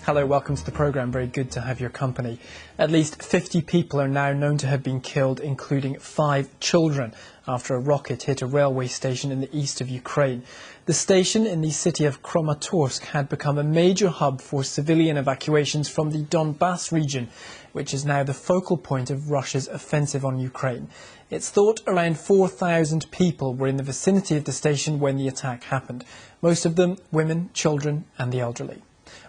Hello, welcome to the programme. Very good to have your company. At least 50 people are now known to have been killed, including 5 children, after a rocket hit a railway station in the east of Ukraine. The station in the city of Kramatorsk had become a major hub for civilian evacuations from the Donbass region, which is now the focal point of Russia's offensive on Ukraine. It's thought around 4,000 people were in the vicinity of the station when the attack happened, most of them women, children and the elderly.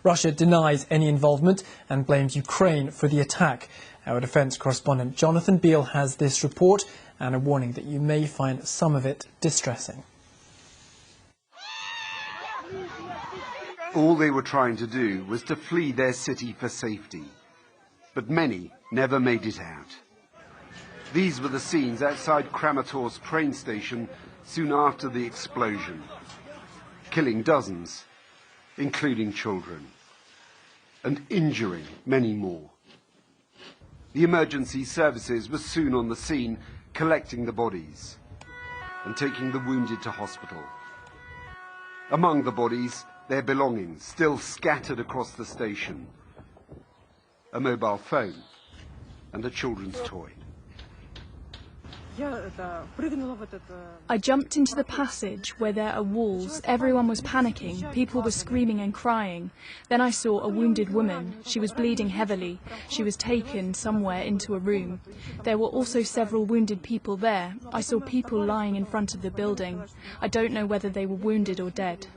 Russia denies any involvement and blames Ukraine for the attack. Our defence correspondent Jonathan Beale has this report and a warning that you may find some of it distressing. All they were trying to do was to flee their city for safety. But many never made it out. These were the scenes outside Kramatorsk train station soon after the explosion, killing dozens, including children, and injuring many more. The emergency services were soon on the scene, collecting the bodies and taking the wounded to hospital. Among the bodies, their belongings still scattered across the station, a mobile phone and a children's toy. I jumped into the passage where there are walls. Everyone was panicking. People were screaming and crying. Then I saw a wounded woman. She was bleeding heavily. She was taken somewhere into a room. There were also several wounded people there. I saw people lying in front of the building. I don't know whether they were wounded or dead.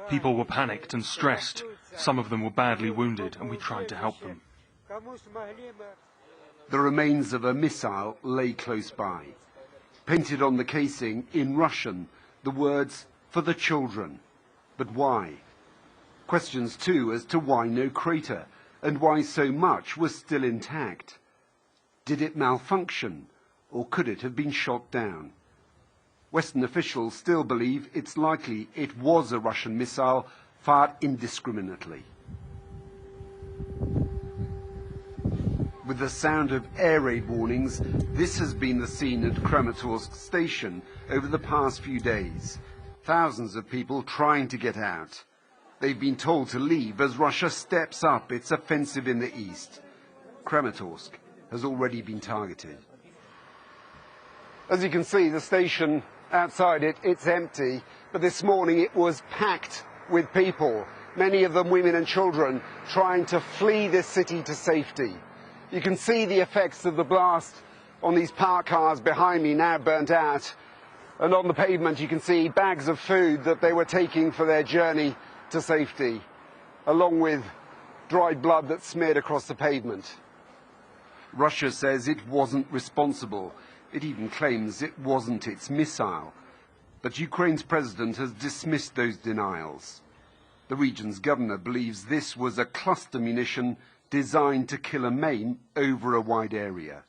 People were panicked and stressed. Some of them were badly wounded, and we tried to help them. The remains of a missile lay close by. Painted on the casing in Russian, the words, "For the children." But why? Questions too as to why no crater, and why so much was still intact. Did it malfunction, or could it have been shot down? Western officials still believe it's likely it was a Russian missile fired indiscriminately. With the sound of air raid warnings, this has been the scene at Kramatorsk station over the past few days. Thousands of people trying to get out. They've been told to leave as Russia steps up its offensive in the east. Kramatorsk has already been targeted. As you can see, the station outside it's empty, but this morning it was packed with people, many of them women and children, trying to flee this city to safety. You can see the effects of the blast on these parked cars behind me, now burnt out. And on the pavement you can see bags of food that they were taking for their journey to safety, along with dried blood that smeared across the pavement. Russia says it wasn't responsible. It even claims it wasn't its missile. But Ukraine's president has dismissed those denials. The region's governor believes this was a cluster munition designed to kill and maim over a wide area.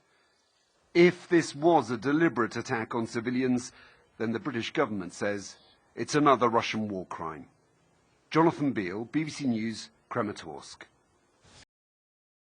If this was a deliberate attack on civilians, then the British government says it's another Russian war crime. Jonathan Beale, BBC News, Kramatorsk.